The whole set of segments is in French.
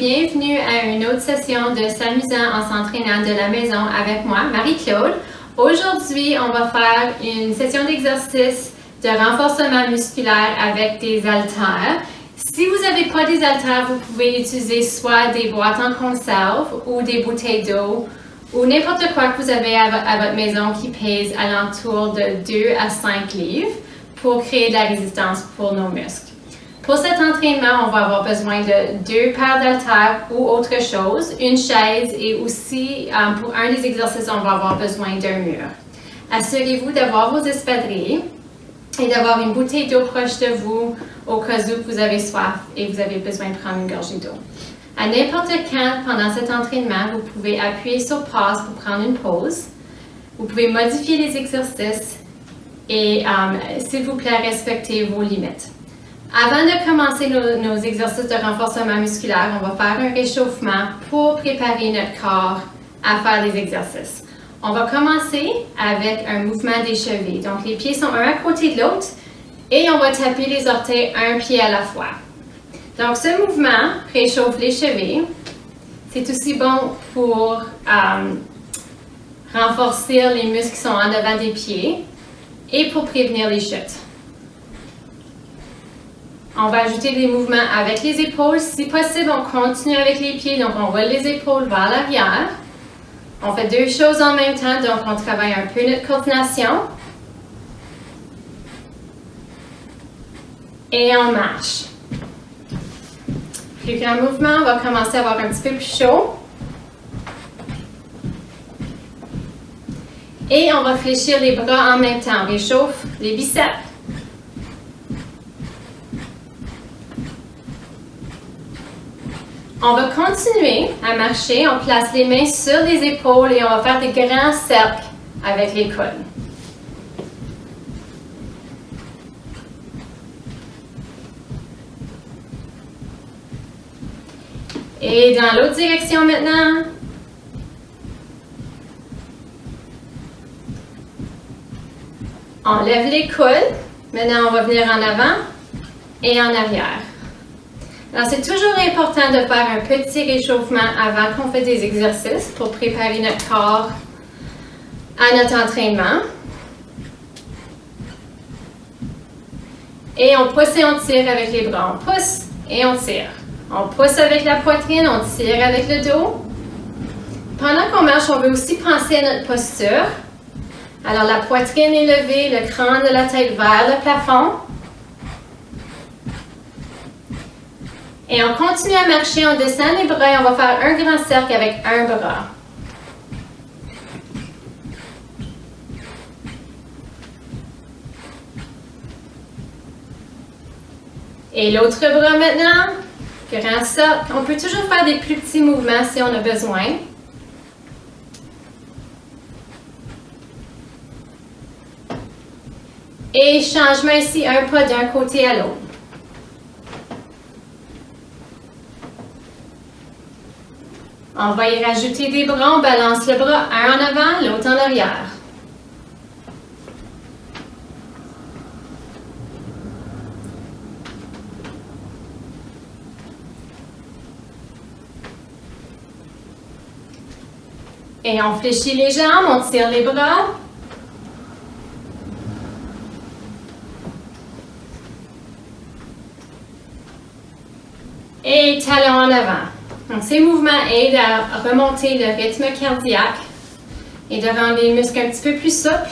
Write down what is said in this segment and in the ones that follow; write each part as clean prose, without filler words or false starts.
bienvenue à une autre session de S'amusant en s'entraînant de la maison avec moi, Marie-Claude. Aujourd'hui, on va faire une session d'exercice de renforcement musculaire avec des haltères. Si vous n'avez pas des haltères, vous pouvez utiliser soit des boîtes en conserve ou des bouteilles d'eau ou n'importe quoi que vous avez à votre maison qui pèse alentour de 2 à 5 livres pour créer de la résistance pour nos muscles. Pour cet entraînement, on va avoir besoin de 2 paires d'haltères ou autre chose, une chaise et aussi, pour un des exercices, on va avoir besoin d'un mur. Assurez-vous d'avoir vos espadrilles et d'avoir une bouteille d'eau proche de vous au cas où vous avez soif et vous avez besoin de prendre une gorgée d'eau. À n'importe quand pendant cet entraînement, vous pouvez appuyer sur pause pour prendre une pause. Vous pouvez modifier les exercices et, s'il vous plaît, respectez vos limites. Avant de commencer nos exercices de renforcement musculaire, on va faire un réchauffement pour préparer notre corps à faire des exercices. On va commencer avec un mouvement des chevilles. Donc, les pieds sont un à côté de l'autre et on va taper les orteils un pied à la fois. Donc, ce mouvement réchauffe les chevilles. C'est aussi bon pour renforcer les muscles qui sont en avant des pieds et pour prévenir les chutes. On va ajouter des mouvements avec les épaules. Si possible, on continue avec les pieds. Donc, on roule les épaules vers l'arrière. On fait 2 choses en même temps. Donc, on travaille un peu notre coordination. Et on marche. Plus grand mouvement, on va commencer à avoir un petit peu plus chaud. Et on va fléchir les bras en même temps. On réchauffe les biceps. On va continuer à marcher, on place les mains sur les épaules et on va faire des grands cercles avec les coudes. Et dans l'autre direction maintenant. On lève les coudes. Maintenant, on va venir en avant et en arrière. Alors, c'est toujours important de faire un petit réchauffement avant qu'on fait des exercices pour préparer notre corps à notre entraînement. Et on pousse et on tire avec les bras. On pousse et on tire. On pousse avec la poitrine, on tire avec le dos. Pendant qu'on marche, on veut aussi penser à notre posture. Alors, la poitrine est levée, le crâne de la tête vers le plafond. Et on continue à marcher, on descend les bras et on va faire un grand cercle avec un bras. Et l'autre bras maintenant, grand cercle. On peut toujours faire des plus petits mouvements si on a besoin. Et changement ici, un pas d'un côté à l'autre. On va y rajouter des bras, on balance le bras, un en avant, l'autre en arrière. Et on fléchit les jambes, on tire les bras. Et talons en avant. Donc, ces mouvements aident à remonter le rythme cardiaque et de rendre les muscles un petit peu plus souples.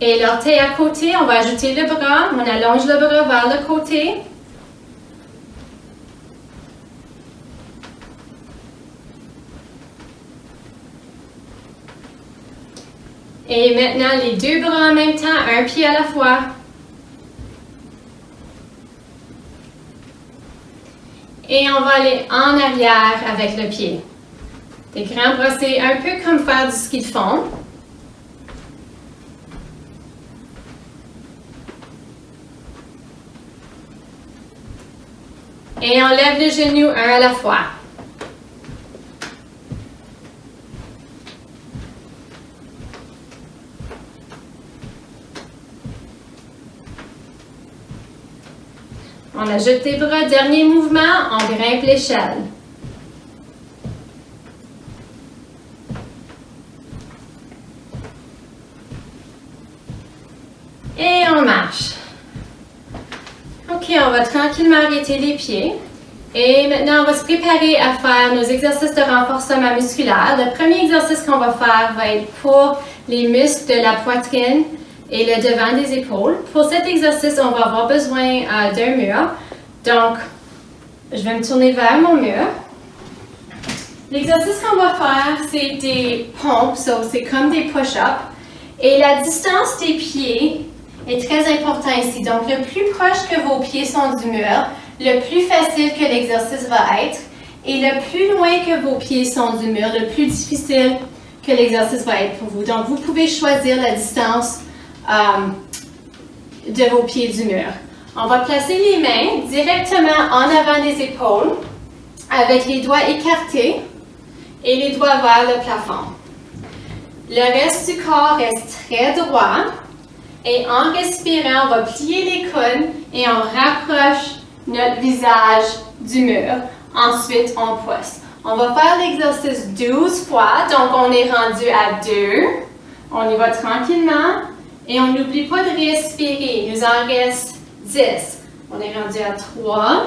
Et l'orteil à côté, on va ajouter le bras. On allonge le bras vers le côté. Et maintenant, les 2 bras en même temps, un pied à la fois. Et on va aller en arrière avec le pied. Des grands bras, c'est un peu comme faire du ski de fond. Et on lève le genou un à la fois. On ajoute les bras. Dernier mouvement, on grimpe l'échelle. Et on marche. OK, on va tranquillement arrêter les pieds. Et maintenant, on va se préparer à faire nos exercices de renforcement musculaire. Le premier exercice qu'on va faire va être pour les muscles de la poitrine et le devant des épaules. Pour cet exercice, on va avoir besoin d'un mur. Donc, je vais me tourner vers mon mur. L'exercice qu'on va faire, c'est des pompes, c'est comme des push-ups. Et la distance des pieds est très importante ici. Donc, le plus proche que vos pieds sont du mur, le plus facile que l'exercice va être. Et le plus loin que vos pieds sont du mur, le plus difficile que l'exercice va être pour vous. Donc, vous pouvez choisir la distance de vos pieds du mur. On va placer les mains directement en avant des épaules avec les doigts écartés et les doigts vers le plafond. Le reste du corps reste très droit et en respirant, on va plier les coudes et on rapproche notre visage du mur. Ensuite, on pousse. On va faire l'exercice 12 fois, donc on est rendu à 2. On y va tranquillement et on n'oublie pas de respirer. Il nous en reste 10. On est rendu à 3.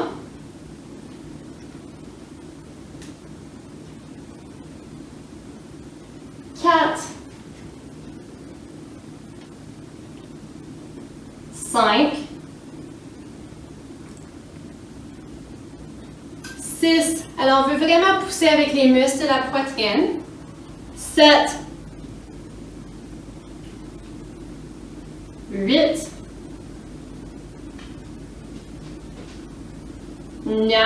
4. 5. 6. Alors, on veut vraiment pousser avec les muscles de la poitrine. 7. 8. 9.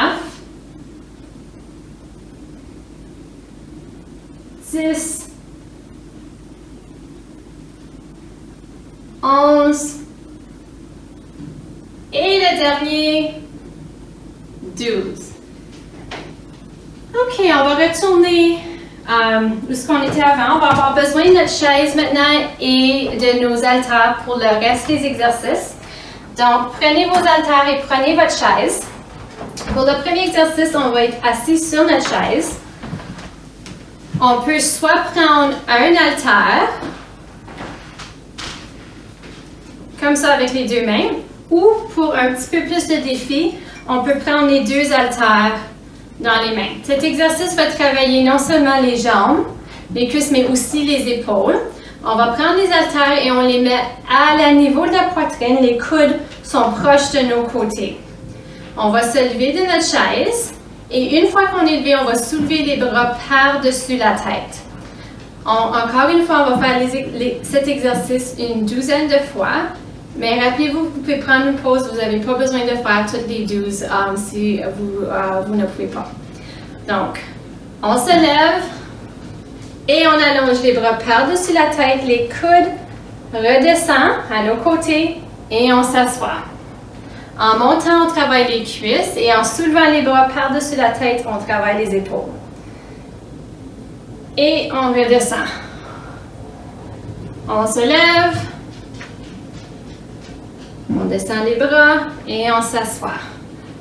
10. 11. Et le dernier, 12. OK, on va retourner où est-ce qu'on était avant. On va avoir besoin de notre chaise maintenant et de nos haltères pour le reste des exercices. Donc, prenez vos haltères et prenez votre chaise. Pour le premier exercice, on va être assis sur notre chaise. On peut soit prendre un haltère, comme ça avec les deux mains, ou pour un petit peu plus de défi, on peut prendre les deux haltères dans les mains. Cet exercice va travailler non seulement les jambes, les cuisses, mais aussi les épaules. On va prendre les haltères et on les met à la niveau de la poitrine. Les coudes sont proches de nos côtés. On va se lever de notre chaise et une fois qu'on est levé, on va soulever les bras par-dessus la tête. Encore une fois, on va faire cet exercice une douzaine de fois. Mais rappelez-vous, vous pouvez prendre une pause, vous n'avez pas besoin de faire toutes les 12 si vous ne pouvez pas. Donc, on se lève et on allonge les bras par-dessus la tête, les coudes redescendent à nos côtés et on s'assoit. En montant, on travaille les cuisses et en soulevant les bras par-dessus la tête, on travaille les épaules. Et on redescend. On se lève. On descend les bras et on s'assoit.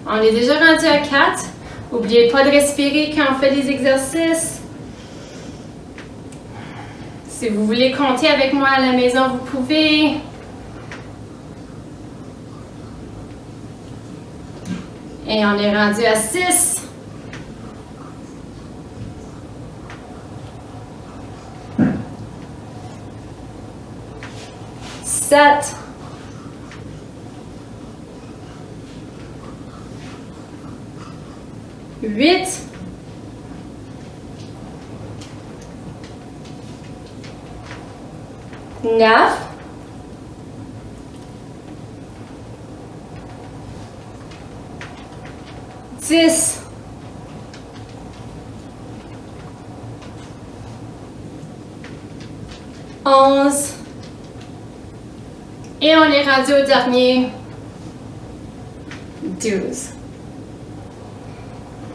On est déjà rendu à 4. N'oubliez pas de respirer quand on fait des exercices. Si vous voulez compter avec moi à la maison, vous pouvez. Et on est rendu à 6. 7. 8. 9. 10. 11. Et on est rendu au dernier, 12.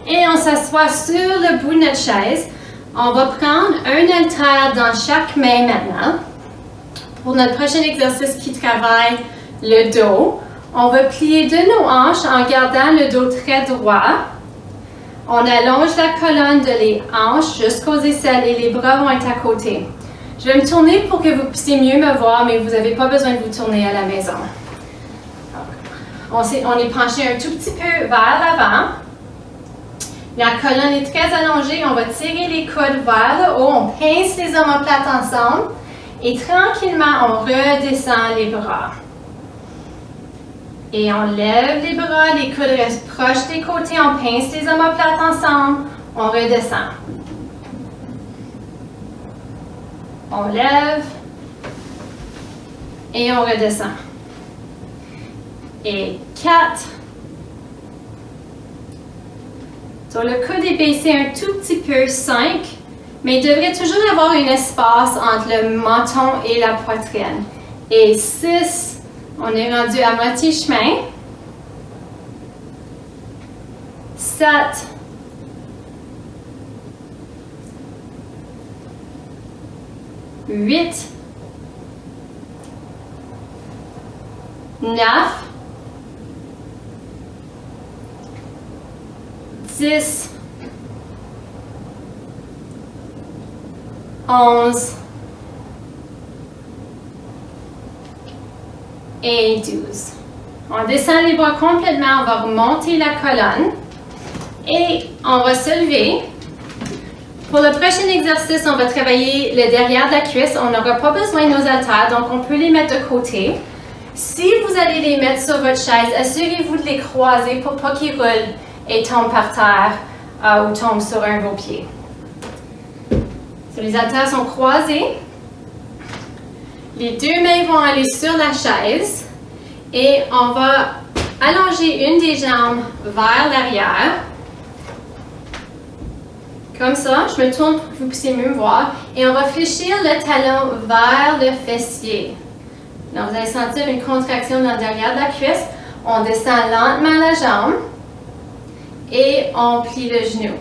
Et on s'assoit sur le bout de notre chaise. On va prendre un haltère dans chaque main maintenant. Pour notre prochain exercice qui travaille le dos, On va plier de nos hanches en gardant le dos très droit. On allonge la colonne de les hanches jusqu'aux aisselles et les bras vont être à côté. Je vais me tourner pour que vous puissiez mieux me voir, mais vous n'avez pas besoin de vous tourner à la maison. On est penché un tout petit peu vers l'avant. La colonne est très allongée. On va tirer les coudes vers le haut. On pince les omoplates ensemble. Et tranquillement, on redescend les bras. Et on lève les bras, les coudes restent proches des côtés. On pince les omoplates ensemble. On redescend. On lève. Et on redescend. Et 4. Sur le coude est baissé un tout petit peu, 5. Mais il devrait toujours y avoir un espace entre le menton et la poitrine. Et 6. On est rendu à moitié chemin. 7. 8. 9. 10. 11. Et 12. On descend les bras complètement, on va remonter la colonne et on va se lever. Pour le prochain exercice, on va travailler le derrière de la cuisse. On n'aura pas besoin de nos haltères, donc on peut les mettre de côté. Si vous allez les mettre sur votre chaise, assurez-vous de les croiser pour pas qu'ils roulent et tombent par terre ou tombent sur un de vos pieds. So, les haltères sont croisés. Les deux mains vont aller sur la chaise et on va allonger une des jambes vers l'arrière. Comme ça, je me tourne pour que vous puissiez mieux me voir. Et on va fléchir le talon vers le fessier. Donc, vous allez sentir une contraction dans le derrière de la cuisse. On descend lentement la jambe et on plie le genou.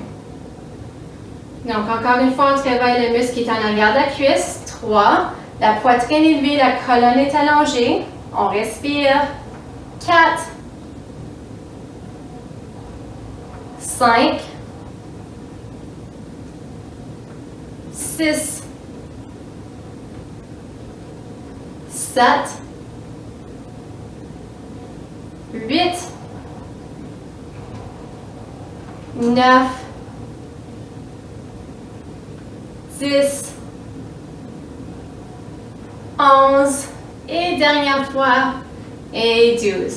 Donc, encore une fois, on travaille le muscle qui est en arrière de la cuisse. 3. La poitrine est levée, la colonne est allongée. On respire. 4. 5. 6. 7. 8. 9. 10. 11. Et dernière fois. Et 12.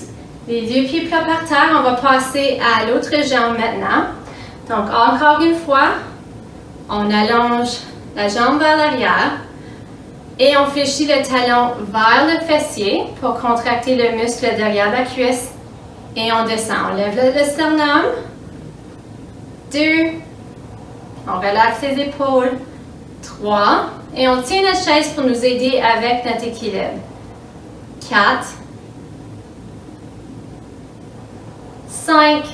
Les deux pieds plats par terre. On va passer à l'autre jambe maintenant. Donc, encore une fois, on allonge la jambe vers l'arrière et on fléchit le talon vers le fessier pour contracter le muscle derrière la cuisse et on descend. On lève le sternum. 2. On relaxe les épaules. 3. Et on tient notre chaise pour nous aider avec notre équilibre. 4. 5.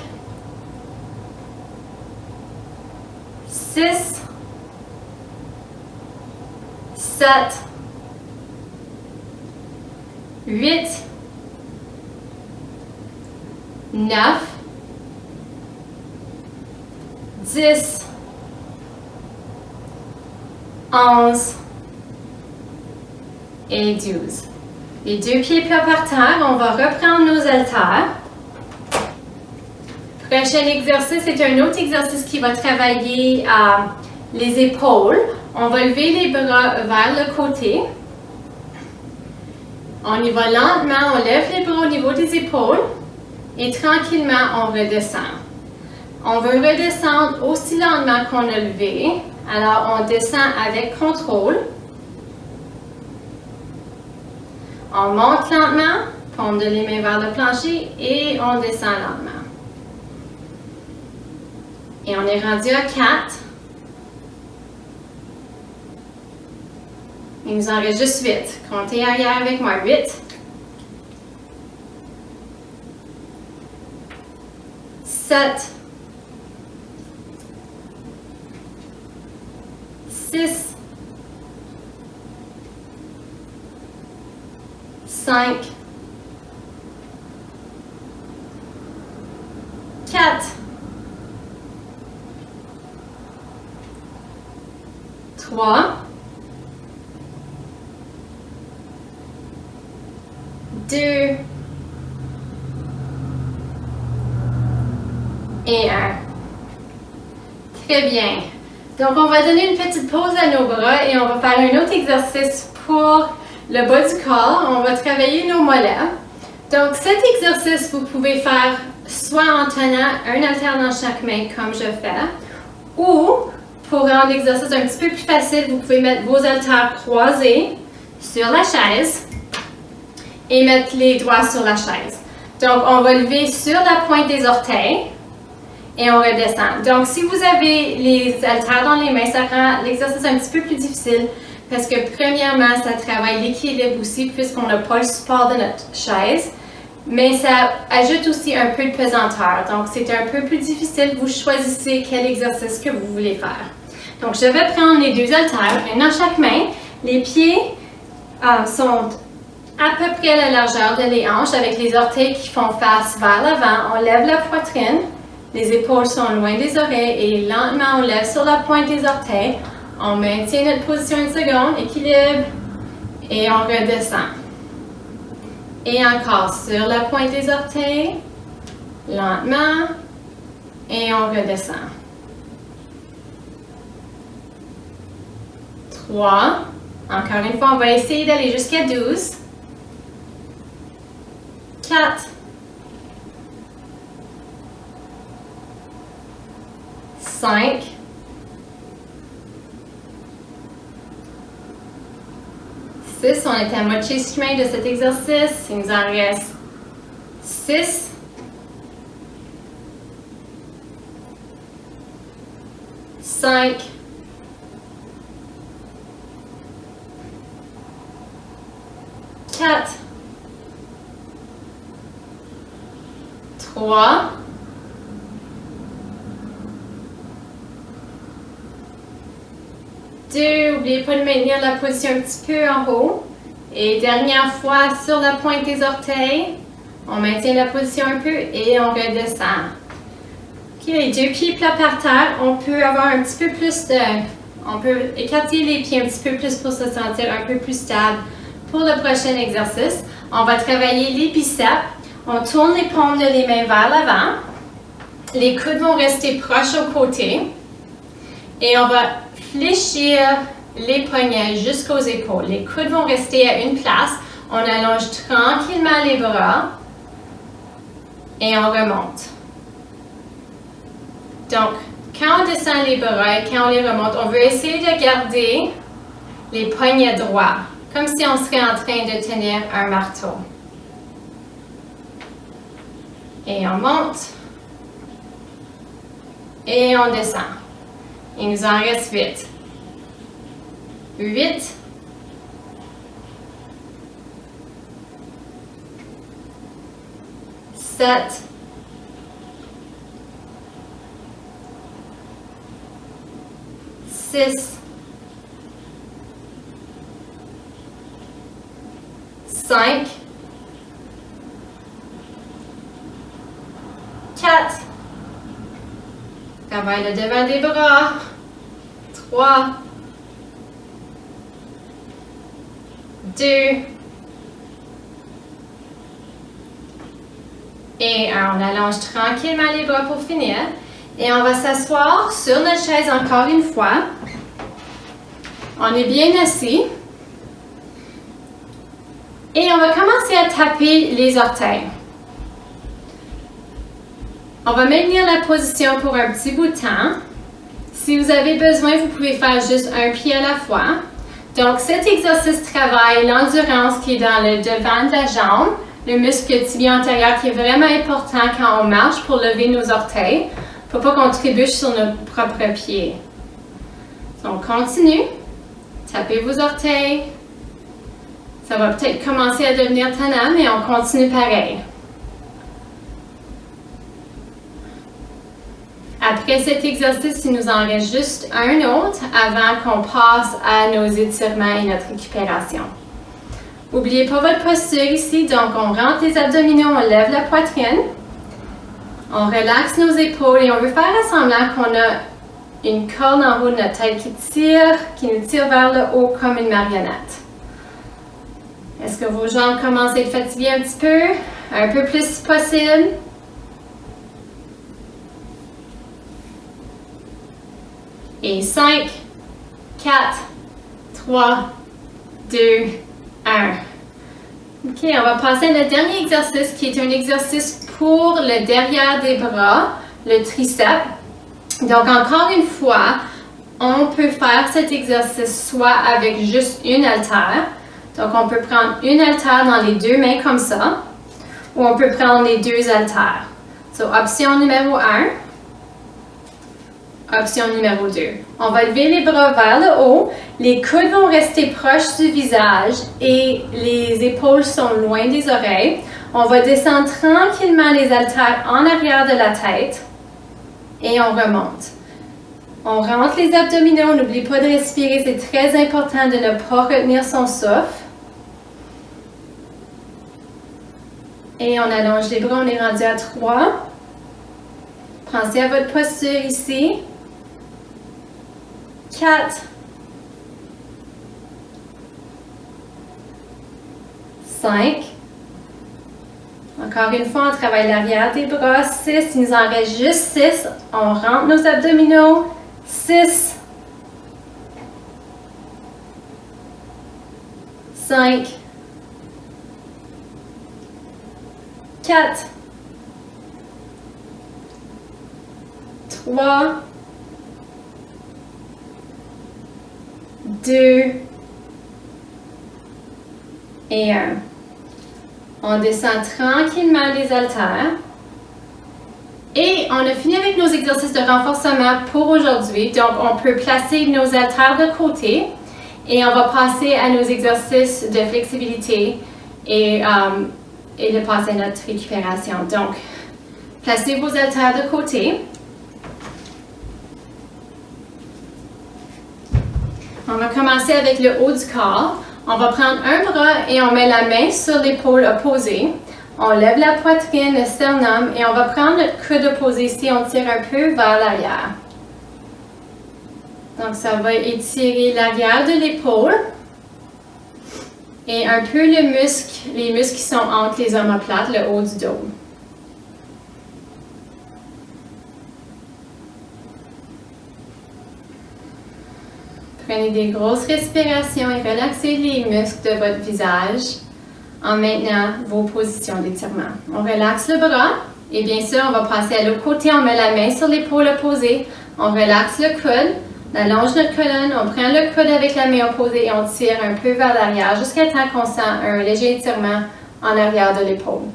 6. 7. 8. 9. 10. 11. Et 12. Les deux pieds plats par terre, on va reprendre nos haltères. Prochain exercice, c'est un autre exercice qui va travailler les épaules. On va lever les bras vers le côté. On y va lentement, on lève les bras au niveau des épaules et tranquillement, on redescend. On veut redescendre aussi lentement qu'on a levé. Alors, on descend avec contrôle. On monte lentement, paume de les mains vers le plancher et on descend lentement. Et on est rendu à 4. Il nous en reste juste 8. Comptez arrière avec moi. 8. 7. 6. 5. 4, 3, 2 et 1. Très bien. Donc, on va donner une petite pause à nos bras et on va faire un autre exercice pour le bas du corps. On va travailler nos mollets. Donc, cet exercice, vous pouvez faire soit en tenant un haltère dans chaque main, comme je fais, ou pour rendre l'exercice un petit peu plus facile, vous pouvez mettre vos haltères croisés sur la chaise et mettre les doigts sur la chaise. Donc, on va lever sur la pointe des orteils et on redescend. Donc, si vous avez les haltères dans les mains, ça rend l'exercice un petit peu plus difficile parce que, premièrement, ça travaille l'équilibre aussi puisqu'on n'a pas le support de notre chaise, mais ça ajoute aussi un peu de pesanteur. Donc, c'est un peu plus difficile. Vous choisissez quel exercice que vous voulez faire. Donc, je vais prendre les deux haltères, un dans chaque main. Les pieds sont à peu près la largeur de les hanches avec les orteils qui font face vers l'avant. On lève la poitrine. Les épaules sont loin des oreilles et lentement on lève sur la pointe des orteils. On maintient notre position une seconde, équilibre et on redescend. Et encore sur la pointe des orteils, lentement et on redescend. 3. Encore une fois, on va essayer d'aller jusqu'à 12. 4. 5, 6, on est à moitié chemin de cet exercice, il nous en reste 6, 5, 4, 3, 2, n'oubliez pas de maintenir la position un petit peu en haut. Et dernière fois, sur la pointe des orteils, on maintient la position un peu et on redescend. Ok, les deux pieds plats par terre, on peut avoir un petit peu plus de... On peut écarter les pieds un petit peu plus pour se sentir un peu plus stable pour le prochain exercice. On va travailler les biceps. On tourne les paumes de les mains vers l'avant. Les coudes vont rester proches aux côtés. Et on va fléchir les poignets jusqu'aux épaules. Les coudes vont rester à une place. On allonge tranquillement les bras et on remonte. Donc, quand on descend les bras et quand on les remonte, on veut essayer de garder les poignets droits, comme si on serait en train de tenir un marteau. Et on monte et on descend. Il nous en reste 8. 8. 7. 6. 5. 4. Travaille le devant des bras. 3. 2. Et 1. On allonge tranquillement les bras pour finir. Et on va s'asseoir sur notre chaise encore une fois. On est bien assis. Et on va commencer à taper les orteils. On va maintenir la position pour un petit bout de temps. Si vous avez besoin, vous pouvez faire juste un pied à la fois. Donc, cet exercice travaille l'endurance qui est dans le devant de la jambe, le muscle tibia antérieur qui est vraiment important quand on marche pour lever nos orteils, pour pas qu'on trébuche sur notre propre pied. Donc, continue. Tapez vos orteils. Ça va peut-être commencer à devenir tannant, mais on continue pareil. Après cet exercice, il nous en reste juste un autre avant qu'on passe à nos étirements et notre récupération. N'oubliez pas votre posture ici, donc on rentre les abdominaux, on lève la poitrine. On relaxe nos épaules et on veut faire semblant qu'on a une corde en haut de notre tête qui nous tire vers le haut comme une marionnette. Est-ce que vos jambes commencent à être fatiguées un petit peu? Un peu plus si possible. Et 5, 4, 3, 2, 1. OK, on va passer à notre dernier exercice qui est un exercice pour le derrière des bras, le triceps. Donc, encore une fois, on peut faire cet exercice soit avec juste une haltère. Donc, on peut prendre une haltère dans les deux mains comme ça, ou on peut prendre les deux haltères. So, option numéro 1. Option numéro 2. On va lever les bras vers le haut, les coudes vont rester proches du visage et les épaules sont loin des oreilles. On va descendre tranquillement les haltères en arrière de la tête et on remonte. On rentre les abdominaux, n'oublie pas de respirer, c'est très important de ne pas retenir son souffle. Et on allonge les bras, on est rendu à 3. Pensez à votre posture ici. 4, 5, encore une fois, on travaille l'arrière des bras, 6, il nous en reste juste 6, on rentre nos abdominaux, 6, 5, 4, 3, 2 et 1. On descend tranquillement les haltères. Et on a fini avec nos exercices de renforcement pour aujourd'hui. Donc, on peut placer nos haltères de côté et on va passer à nos exercices de flexibilité et de passer à notre récupération. Donc, placez vos haltères de côté. On va commencer avec le haut du corps. On va prendre un bras et on met la main sur l'épaule opposée. On lève la poitrine, le sternum et on va prendre notre coude opposé ici. On tire un peu vers l'arrière. Donc, ça va étirer l'arrière de l'épaule et un peu les muscles qui sont entre les omoplates, le haut du dos. Prenez des grosses respirations et relaxez les muscles de votre visage en maintenant vos positions d'étirement. On relaxe le bras et bien sûr, on va passer à l'autre côté. On met la main sur l'épaule opposée. On relaxe le coude, on allonge notre colonne, on prend le coude avec la main opposée et on tire un peu vers l'arrière jusqu'à temps qu'on sent un léger étirement en arrière de l'épaule.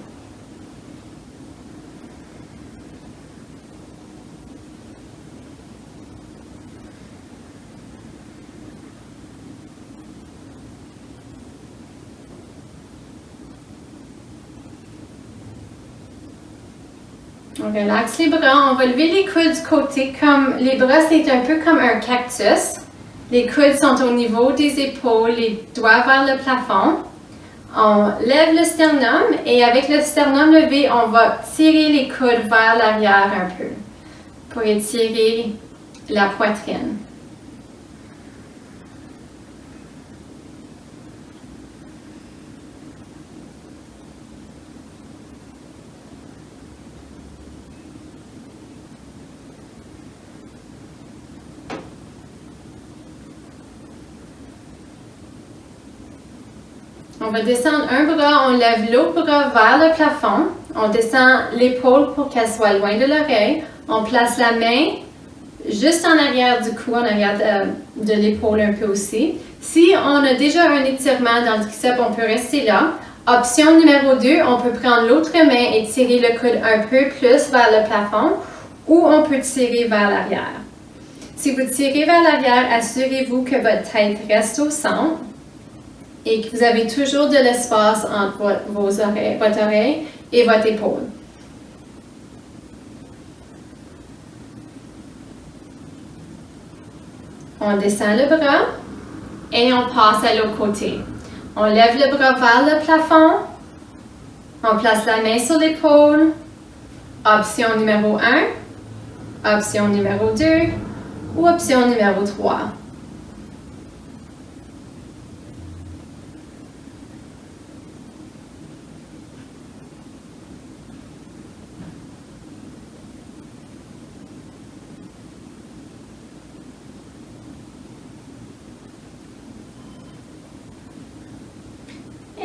On relaxe les bras, on va lever les coudes du côté comme les bras, c'est un peu comme un cactus. Les coudes sont au niveau des épaules, les doigts vers le plafond. On lève le sternum et avec le sternum levé, on va tirer les coudes vers l'arrière un peu pour étirer la poitrine. On va descendre un bras, on lève l'autre bras vers le plafond. On descend l'épaule pour qu'elle soit loin de l'oreille. On place la main juste en arrière du cou, en arrière de l'épaule un peu aussi. Si on a déjà un étirement dans le triceps, on peut rester là. Option numéro 2, on peut prendre l'autre main et tirer le coude un peu plus vers le plafond ou on peut tirer vers l'arrière. Si vous tirez vers l'arrière, assurez-vous que votre tête reste au centre et que vous avez toujours de l'espace entre votre oreille et votre épaule. On descend le bras et on passe à l'autre côté. On lève le bras vers le plafond. On place la main sur l'épaule. Option numéro 1, option numéro 2 ou option numéro 3.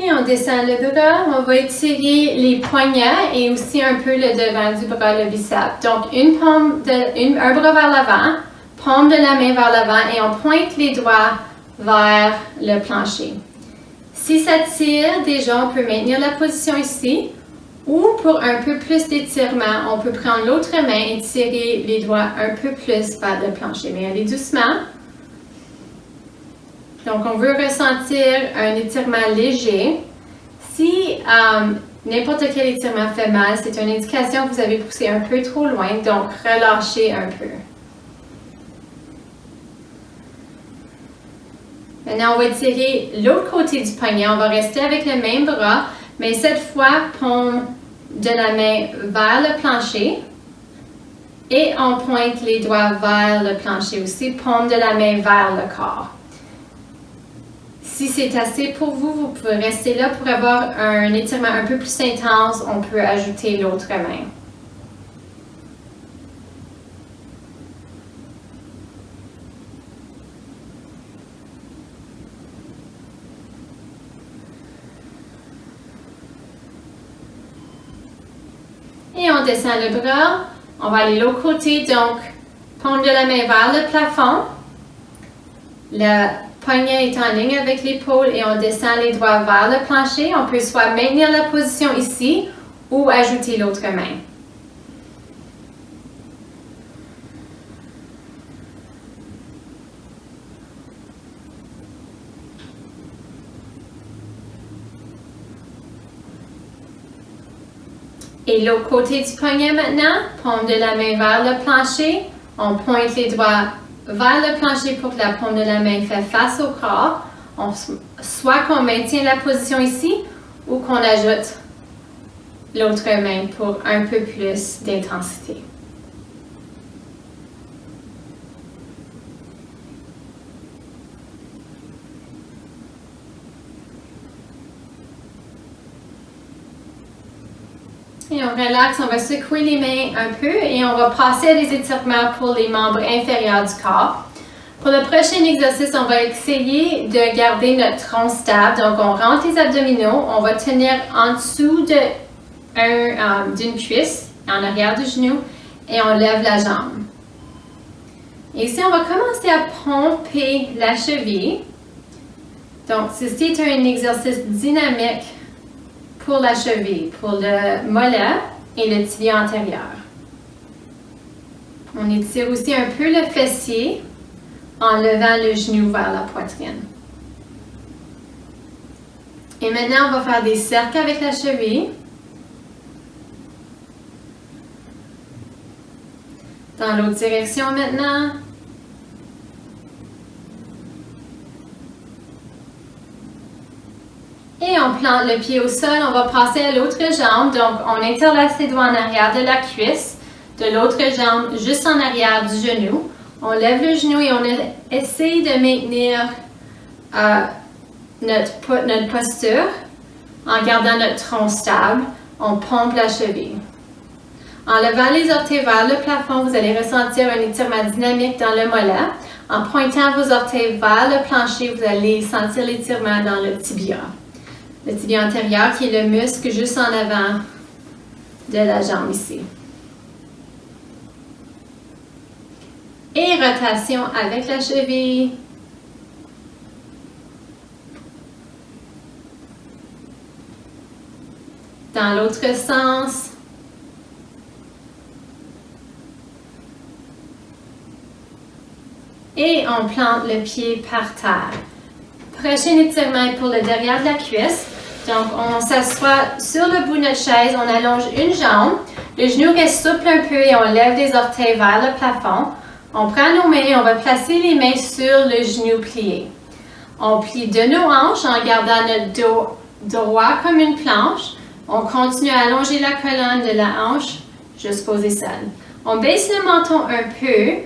Et on descend le bras, on va étirer les poignets et aussi un peu le devant du bras, le biceps. Donc, un bras vers l'avant, paume de la main vers l'avant et on pointe les doigts vers le plancher. Si ça tire, déjà, on peut maintenir la position ici. Ou pour un peu plus d'étirement, on peut prendre l'autre main et tirer les doigts un peu plus vers le plancher. Mais allez doucement. Donc, on veut ressentir un étirement léger. Si n'importe quel étirement fait mal, c'est une indication que vous avez poussé un peu trop loin, donc relâchez un peu. Maintenant, on va étirer l'autre côté du poignet. On va rester avec le même bras, mais cette fois, paume de la main vers le plancher. Et on pointe les doigts vers le plancher aussi, paume de la main vers le corps. Si c'est assez pour vous, vous pouvez rester là pour avoir un étirement un peu plus intense. On peut ajouter l'autre main. Et on descend le bras. On va aller de l'autre côté. Donc, paume de la main vers le plafond. Le poignet est en ligne avec l'épaule et on descend les doigts vers le plancher. On peut soit maintenir la position ici ou ajouter l'autre main. Et l'autre côté du poignet maintenant, paume de la main vers le plancher. On pointe les doigts vers le plancher pour que la paume de la main fasse face au corps. Soit qu'on maintient la position ici ou qu'on ajoute l'autre main pour un peu plus d'intensité. Et on relaxe, on va secouer les mains un peu et on va passer à des étirements pour les membres inférieurs du corps. Pour le prochain exercice, on va essayer de garder notre tronc stable. Donc, on rentre les abdominaux, on va tenir en dessous d'une cuisse, en arrière du genou, et on lève la jambe. Et ici, on va commencer à pomper la cheville. Donc, ceci est un exercice dynamique pour la cheville, pour le mollet et le tibia antérieur. On étire aussi un peu le fessier en levant le genou vers la poitrine. Et maintenant, on va faire des cercles avec la cheville. Dans l'autre direction maintenant. Et on plante le pied au sol, on va passer à l'autre jambe. Donc, on interlace les doigts en arrière de la cuisse, de l'autre jambe juste en arrière du genou. On lève le genou et on essaye de maintenir notre posture en gardant notre tronc stable. On pompe la cheville. En levant les orteils vers le plafond, vous allez ressentir un étirement dynamique dans le mollet. En pointant vos orteils vers le plancher, vous allez sentir l'étirement dans le tibia. Le tibia antérieur qui est le muscle juste en avant de la jambe ici. Et rotation avec la cheville. Dans l'autre sens. Et on plante le pied par terre. Prochain étirement est pour le derrière de la cuisse. Donc, on s'assoit sur le bout de notre chaise, on allonge une jambe. Le genou reste souple un peu et on lève les orteils vers le plafond. On prend nos mains et on va placer les mains sur le genou plié. On plie de nos hanches en gardant notre dos droit comme une planche. On continue à allonger la colonne de la hanche jusqu'aux aisselles. On baisse le menton un peu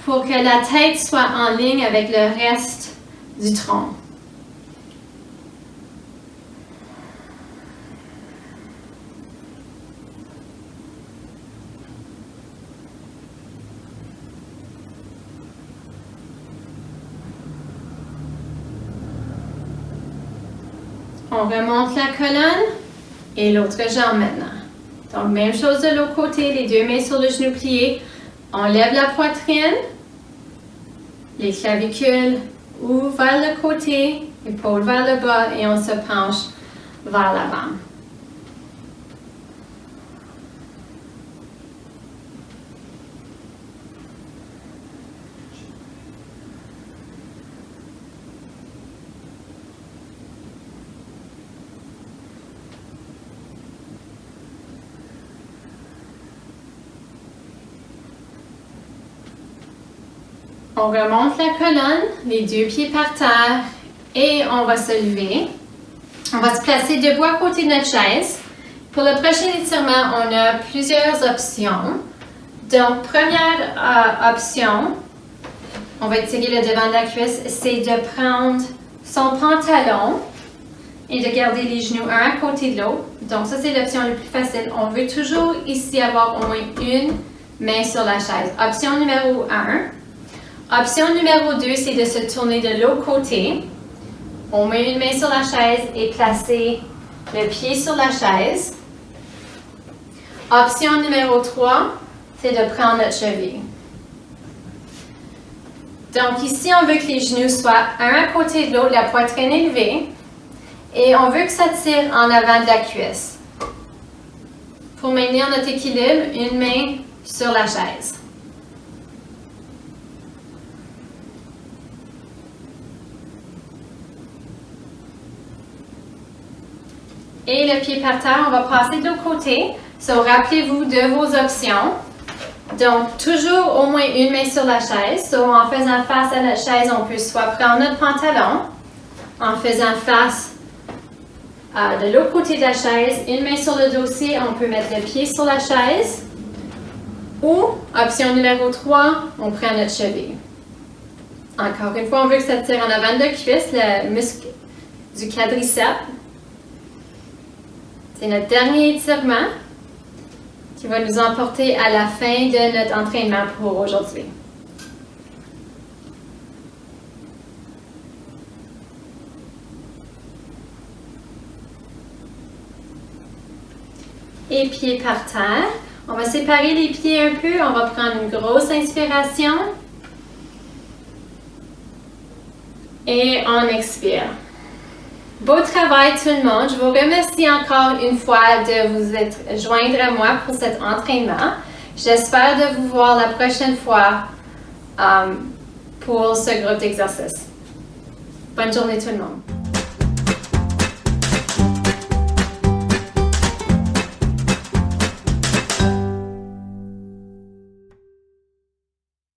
pour que la tête soit en ligne avec le reste du tronc. On remonte la colonne et l'autre jambe maintenant. Donc, même chose de l'autre côté, les deux mains sur le genou plié. On lève la poitrine, les clavicules ouvrent vers le côté, épaules vers le bas et on se penche vers l'avant. On remonte la colonne, les deux pieds par terre et on va se lever. On va se placer debout à côté de notre chaise. Pour le prochain étirement, on a plusieurs options. Donc, première option, on va étirer le devant de la cuisse, c'est de prendre son pantalon et de garder les genoux un à côté de l'autre. Donc, ça, c'est l'option la plus facile. On veut toujours ici avoir au moins une main sur la chaise. Option numéro 1. Option numéro 2, c'est de se tourner de l'autre côté. On met une main sur la chaise et placer le pied sur la chaise. Option numéro 3, c'est de prendre notre cheville. Donc ici, on veut que les genoux soient un à côté de l'autre, la poitrine élevée. Et on veut que ça tire en avant de la cuisse. Pour maintenir notre équilibre, une main sur la chaise. Et le pied par terre, on va passer de l'autre côté. So, rappelez-vous de vos options. Donc, toujours au moins une main sur la chaise. So, en faisant face à notre chaise, on peut soit prendre notre pantalon, en faisant face de l'autre côté de la chaise, une main sur le dossier, on peut mettre le pied sur la chaise. Ou, option numéro 3, on prend notre cheville. Encore une fois, on veut que ça tire en avant de la cuisse, le muscle du quadriceps. C'est notre dernier étirement qui va nous emporter à la fin de notre entraînement pour aujourd'hui. Et pieds par terre. On va séparer les pieds un peu. On va prendre une grosse inspiration. Et on expire. Beau travail tout le monde. Je vous remercie encore une fois de vous joindre à moi pour cet entraînement. J'espère de vous voir la prochaine fois pour ce groupe d'exercices. Bonne journée tout le monde.